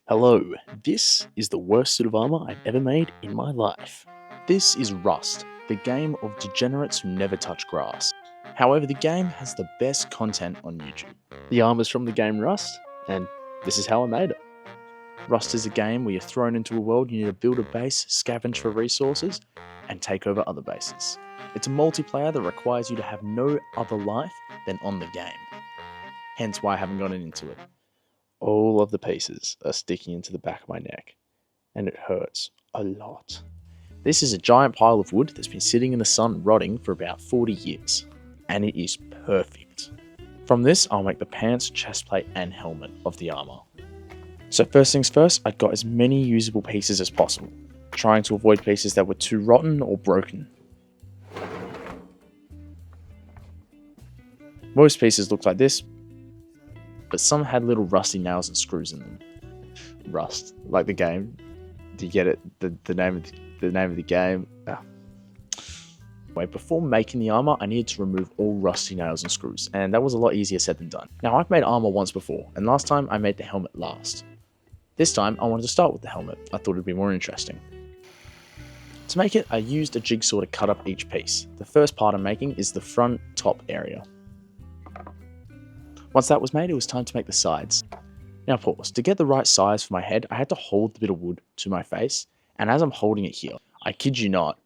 Hello, this is the worst suit of armor I've ever made in my life. This is Rust, the game of degenerates who never touch grass. However, the game has the best content on YouTube. The armor's from the game Rust, and this is how I made it. Rust is a game where you're thrown into a world you need to build a base, scavenge for resources, and take over other bases. It's a multiplayer that requires you to have no other life than on the game. Hence why I haven't gotten into it. All of the pieces are sticking into the back of my neck, and it hurts a lot. This is a giant pile of wood that's been sitting in the sun rotting for about 40 years, and it is perfect. From this, I'll make the pants, chestplate, and helmet of the armor. So first things first, I got as many usable pieces as possible, trying to avoid pieces that were too rotten or broken. Most pieces looked like this, but some had little rusty nails and screws in them. Rust, like the game. Do you get it? The name of the game. Wait, before making the armor, I needed to remove all rusty nails and screws, and that was a lot easier said than done. Now, I've made armor once before, and last time I made the helmet last. This time, I wanted to start with the helmet. I thought it'd be more interesting. To make it, I used a jigsaw to cut up each piece. The first part I'm making is the front top area. Once that was made, it was time to make the sides. Now pause. To get the right size for my head, I had to hold the bit of wood to my face, and as I'm holding it here, I kid you not,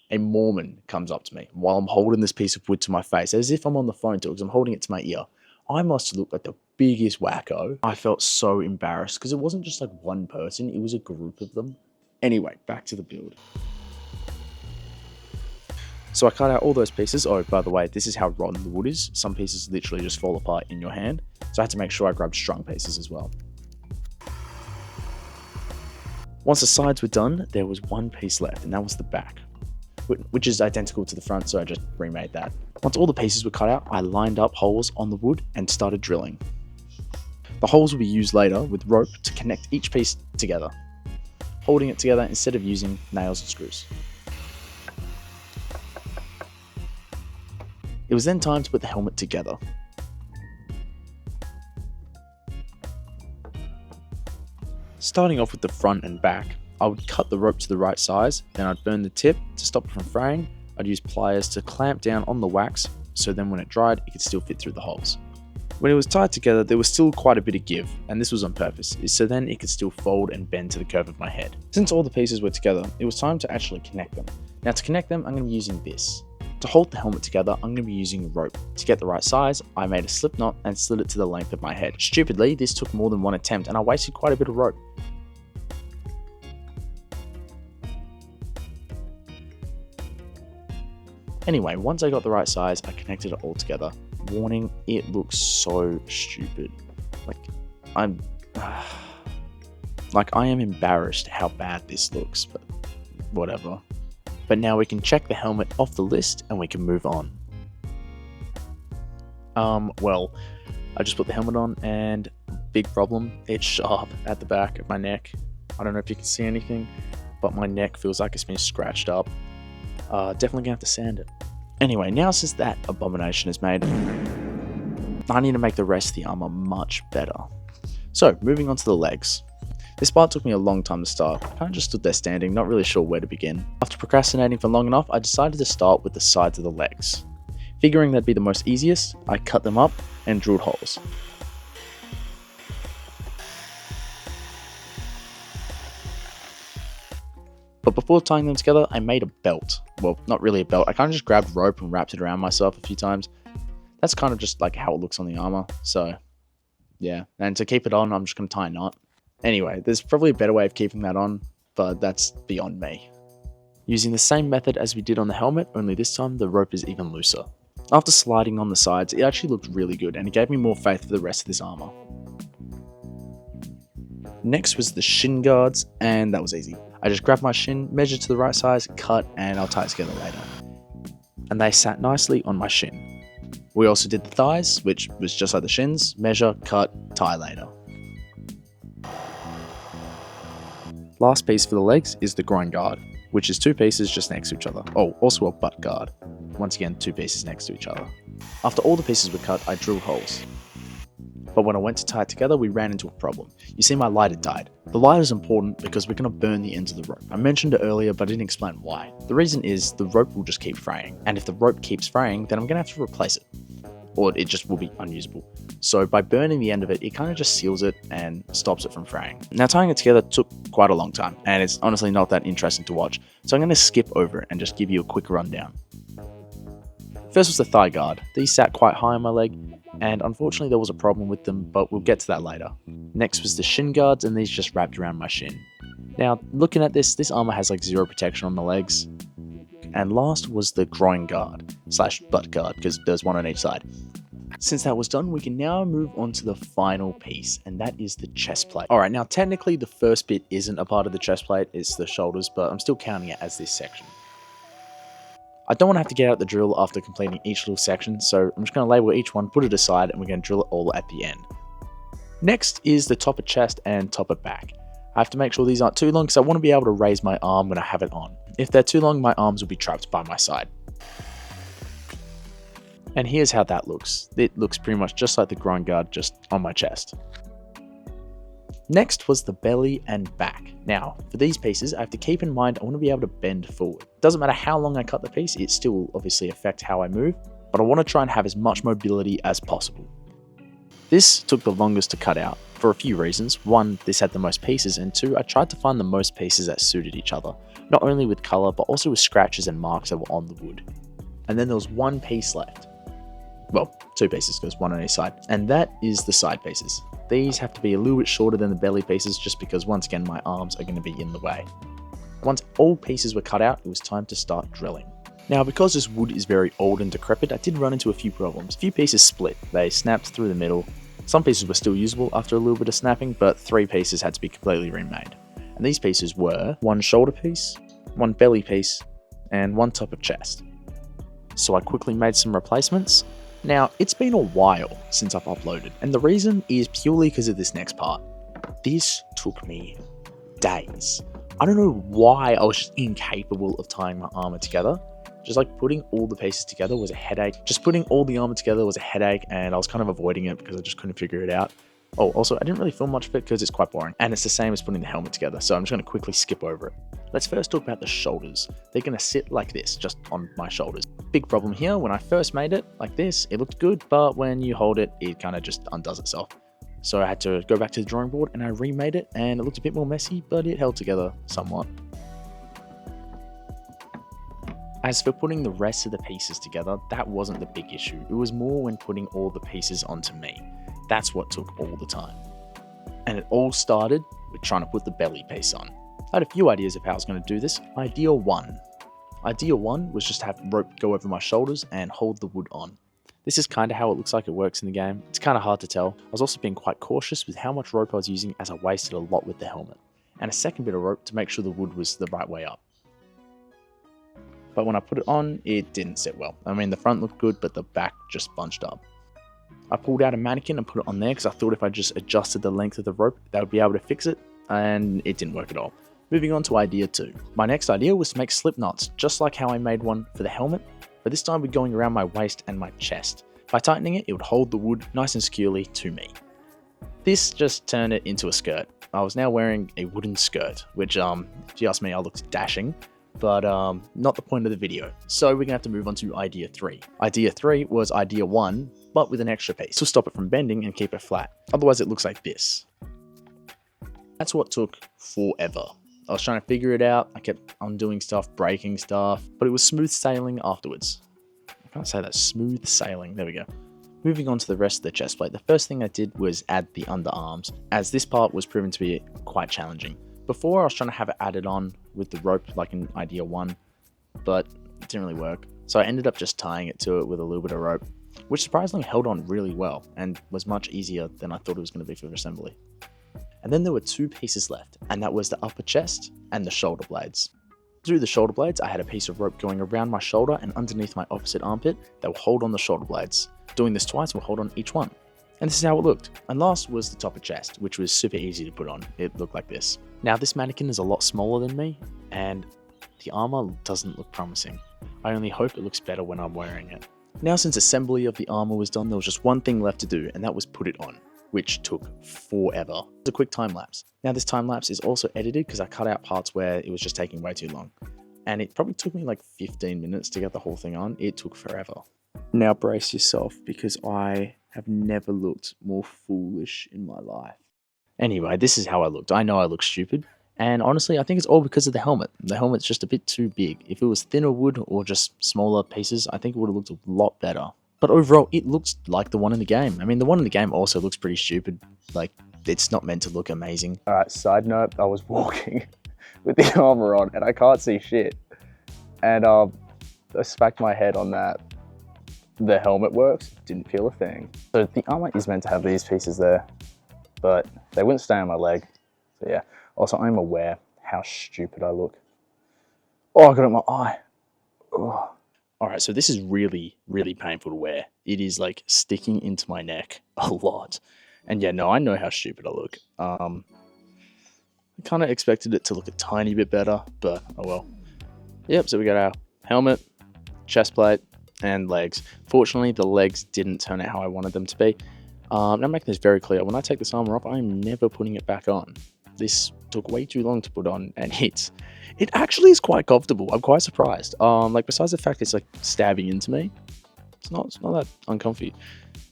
a Mormon comes up to me while I'm holding this piece of wood to my face, as if I'm on the phone to it, because I'm holding it to my ear. I must look like the biggest wacko. I felt so embarrassed, because it wasn't just like one person, it was a group of them. Anyway, back to the build. So I cut out all those pieces. Oh, by the way, this is how rotten the wood is. Some pieces literally just fall apart in your hand. So I had to make sure I grabbed strong pieces as well. Once the sides were done, there was one piece left, and that was the back, which is identical to the front, so I just remade that. Once all the pieces were cut out, I lined up holes on the wood and started drilling. The holes will be used later with rope to connect each piece together, holding it together instead of using nails and screws. It was then time to put the helmet together. Starting off with the front and back, I would cut the rope to the right size, then I'd burn the tip to stop it from fraying. I'd use pliers to clamp down on the wax, so then when it dried, it could still fit through the holes. When it was tied together, there was still quite a bit of give, and this was on purpose, so then it could still fold and bend to the curve of my head. Since all the pieces were together, it was time to actually connect them. Now to connect them, I'm going to be using this. To hold the helmet together, I'm going to be using rope. To get the right size, I made a slip knot and slid it to the length of my head. Stupidly, this took more than one attempt and I wasted quite a bit of rope. Anyway, once I got the right size, I connected it all together. Warning, it looks so stupid. I am embarrassed how bad this looks, but whatever. But now we can check the helmet off the list and we can move on. Well, I just put the helmet on and big problem, it's sharp at the back of my neck. I don't know if you can see anything, but my neck feels like it's been scratched up. Definitely gonna have to sand it. Anyway, now since that abomination is made, I need to make the rest of the armor much better. So, moving on to the legs. This part took me a long time to start. I kind of just stood there standing, not really sure where to begin. After procrastinating for long enough, I decided to start with the sides of the legs. Figuring that'd be the most easiest, I cut them up and drilled holes. But before tying them together, I made a belt. Well, not really a belt, I kind of just grabbed rope and wrapped it around myself a few times. That's kind of just like how it looks on the armor, so yeah. And to keep it on, I'm just going to tie a knot. Anyway, there's probably a better way of keeping that on, but that's beyond me. Using the same method as we did on the helmet, only this time the rope is even looser. After sliding on the sides, it actually looked really good and it gave me more faith for the rest of this armor. Next was the shin guards, and that was easy. I just grabbed my shin, measured to the right size, cut, and I'll tie it together later. And they sat nicely on my shin. We also did the thighs, which was just like the shins, measure, cut, tie later. Last piece for the legs is the groin guard, which is two pieces just next to each other. Oh, also a butt guard. Once again, two pieces next to each other. After all the pieces were cut, I drilled holes. But when I went to tie it together, we ran into a problem. You see, my lighter died. The lighter is important because we're going to burn the ends of the rope. I mentioned it earlier, but I didn't explain why. The reason is the rope will just keep fraying, and if the rope keeps fraying, then I'm going to have to replace it, or it just will be unusable. So by burning the end of it, it kind of just seals it and stops it from fraying. Now, tying it together took quite a long time, and it's honestly not that interesting to watch, so I'm going to skip over it and just give you a quick rundown. First was the thigh guard. These sat quite high on my leg, and unfortunately there was a problem with them, but we'll get to that later. Next was the shin guards, and these just wrapped around my shin. Now, looking at this armor has like zero protection on the legs. And last was the groin guard / butt guard, because there's one on each side. Since that was done, we can now move on to the final piece, and that is the chest plate. Alright, now technically the first bit isn't a part of the chest plate, it's the shoulders, but I'm still counting it as this section. I don't want to have to get out the drill after completing each little section, so I'm just going to label each one, put it aside, and we're going to drill it all at the end. Next is the top of chest and top of back. I have to make sure these aren't too long because I want to be able to raise my arm when I have it on. If they're too long, my arms will be trapped by my side. And here's how that looks. It looks pretty much just like the groin guard, just on my chest. Next was the belly and back. Now, for these pieces, I have to keep in mind I want to be able to bend forward. Doesn't matter how long I cut the piece, it still will obviously affect how I move, but I want to try and have as much mobility as possible. This took the longest to cut out, for a few reasons. One, this had the most pieces, and two, I tried to find the most pieces that suited each other, not only with colour, but also with scratches and marks that were on the wood. And then there was one piece left. Well, two pieces, because one on each side, and that is the side pieces. These have to be a little bit shorter than the belly pieces just because once again my arms are going to be in the way. Once all pieces were cut out, it was time to start drilling. Now, because this wood is very old and decrepit, I did run into a few problems. A few pieces split, they snapped through the middle. Some pieces were still usable after a little bit of snapping, but 3 pieces had to be completely remade. And these pieces were one shoulder piece, one belly piece, and one top of chest. So I quickly made some replacements. Now, it's been a while since I've uploaded, and the reason is purely because of this next part. This took me days. I don't know why I was just incapable of tying my armor together. Just like putting all the pieces together was a headache. Just putting all the armor together was a headache, and I was kind of avoiding it because I just couldn't figure it out. Oh, also, I didn't really film much of it because it's quite boring, and it's the same as putting the helmet together, so I'm just going to quickly skip over it. Let's first talk about the shoulders. They're going to sit like this, just on my shoulders. Big problem here, when I first made it like this, it looked good, but when you hold it, it kind of just undoes itself. So I had to go back to the drawing board and I remade it, and it looked a bit more messy, but it held together somewhat. As for putting the rest of the pieces together, that wasn't the big issue. It was more when putting all the pieces onto me. That's what took all the time. And it all started with trying to put the belly piece on. I had a few ideas of how I was going to do this. Idea 1. Idea 1 was just to have rope go over my shoulders and hold the wood on. This is kind of how it looks like it works in the game. It's kind of hard to tell. I was also being quite cautious with how much rope I was using as I wasted a lot with the helmet. And a second bit of rope to make sure the wood was the right way up. But when I put it on, it didn't sit well. I mean, the front looked good, but the back just bunched up. I pulled out a mannequin and put it on there because I thought if I just adjusted the length of the rope, they would be able to fix it, and it didn't work at all. Moving on to idea 2. My next idea was to make slip knots, just like how I made one for the helmet, but this time we're going around my waist and my chest. By tightening it, it would hold the wood nice and securely to me. This just turned it into a skirt. I was now wearing a wooden skirt, which, if you ask me, I looked dashing, but not the point of the video. So we're gonna have to move on to idea 3. Idea 3 was idea 1, but with an extra piece to stop it from bending and keep it flat. Otherwise it looks like this. That's what took forever. I was trying to figure it out. I kept undoing stuff, breaking stuff, but it was smooth sailing afterwards. I can't say that, smooth sailing, there we go. Moving on to the rest of the chest plate, the first thing I did was add the underarms, as this part was proven to be quite challenging. Before, I was trying to have it added on with the rope like in idea 1, but it didn't really work. So I ended up just tying it to it with a little bit of rope, which surprisingly held on really well and was much easier than I thought it was going to be for assembly. And then there were 2 pieces left, and that was the upper chest and the shoulder blades. To do the shoulder blades, I had a piece of rope going around my shoulder and underneath my opposite armpit that will hold on the shoulder blades. Doing this twice will hold on each one. And this is how it looked. And last was the top of chest, which was super easy to put on. It looked like this. Now this mannequin is a lot smaller than me, and the armor doesn't look promising. I only hope it looks better when I'm wearing it. Now since assembly of the armor was done, there was just one thing left to do, and that was put it on. which took forever. It's a quick time lapse. Now this time lapse is also edited because I cut out parts where it was just taking way too long. And it probably took me like 15 minutes to get the whole thing on. It took forever. Now brace yourself because I have never looked more foolish in my life. Anyway, this is how I looked. I know I look stupid. And honestly, I think it's all because of the helmet. The helmet's just a bit too big. If it was thinner wood or just smaller pieces, I think it would have looked a lot better. But overall, it looks like the one in the game. I mean, the one in the game also looks pretty stupid. Like, it's not meant to look amazing. Alright, side note, I was walking with the armor on and I can't see shit. And I smacked my head on that. The helmet works, didn't feel a thing. So the armor is meant to have these pieces there, but they wouldn't stay on my leg. So yeah. Also, I'm aware how stupid I look. Oh, I got it in my eye. Oh. Alright, so this is really, really painful to wear. It is like sticking into my neck a lot. And yeah, no, I know how stupid I look. I kind of expected it to look a tiny bit better, but oh well. Yep, so we got our helmet, chest plate, and legs. Fortunately, the legs didn't turn out how I wanted them to be. Now I'm making this very clear. When I take this armor off, I'm never putting it back on. This took way too long to put on, and it actually is quite comfortable. I'm quite surprised. Like besides the fact it's like stabbing into me, it's not that uncomfy,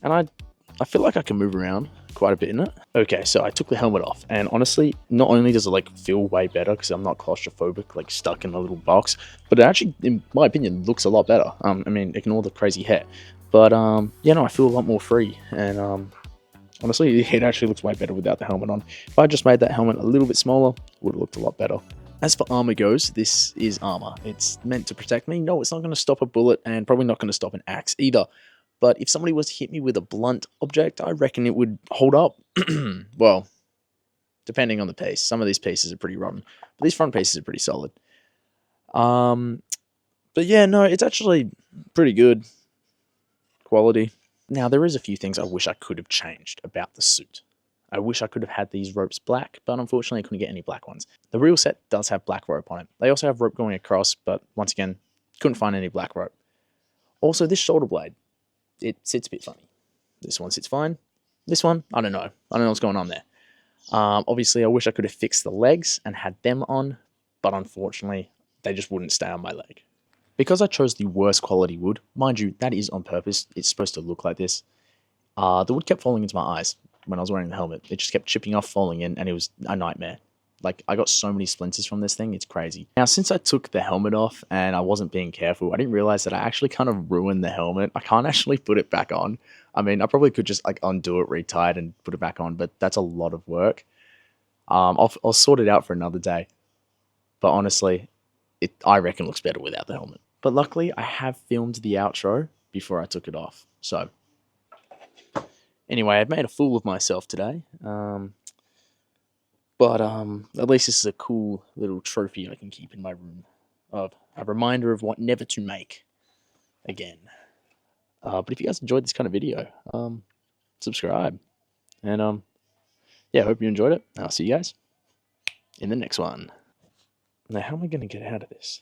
and I feel like I can move around quite a bit in it. Okay, so I took the helmet off, and honestly, not only does it like feel way better because I'm not claustrophobic, like stuck in a little box, but it actually, in my opinion, looks a lot better. I mean, ignore the crazy hair, but yeah, no, I feel a lot more free, and honestly, it actually looks way better without the helmet on. If I just made that helmet a little bit smaller, it would have looked a lot better. As for armor goes, this is armor. It's meant to protect me. No, it's not going to stop a bullet and probably not going to stop an axe either. But if somebody was to hit me with a blunt object, I reckon it would hold up. Well, depending on the piece. Some of these pieces are pretty rotten, but these front pieces are pretty solid. But yeah, no, it's actually pretty good quality. Now, there is a few things I wish I could have changed about the suit. I wish I could have had these ropes black, but unfortunately I couldn't get any black ones. The real set does have black rope on it. They also have rope going across, but once again, couldn't find any black rope. Also, this shoulder blade, it sits a bit funny. This one sits fine. This one, I don't know. I don't know what's going on there. Obviously, I wish I could have fixed the legs and had them on, but unfortunately, they just wouldn't stay on my leg. Because I chose the worst quality wood, mind you, that is on purpose. It's supposed to look like this. The wood kept falling into my eyes when I was wearing the helmet. It just kept chipping off, falling in, and it was a nightmare. Like, I got so many splinters from this thing, it's crazy. Now, since I took the helmet off and I wasn't being careful, I didn't realize that I actually kind of ruined the helmet. I can't actually put it back on. I mean, I probably could just like undo it, retie it, and put it back on, but that's a lot of work. I'll sort it out for another day. But honestly, I reckon looks better without the helmet. But luckily, I have filmed the outro before I took it off. So, anyway, I've made a fool of myself today. But at least this is a cool little trophy I can keep in my room of a reminder of what never to make again. But if you guys enjoyed this kind of video, subscribe. And yeah, I hope you enjoyed it. I'll see you guys in the next one. Now, how am I going to get out of this?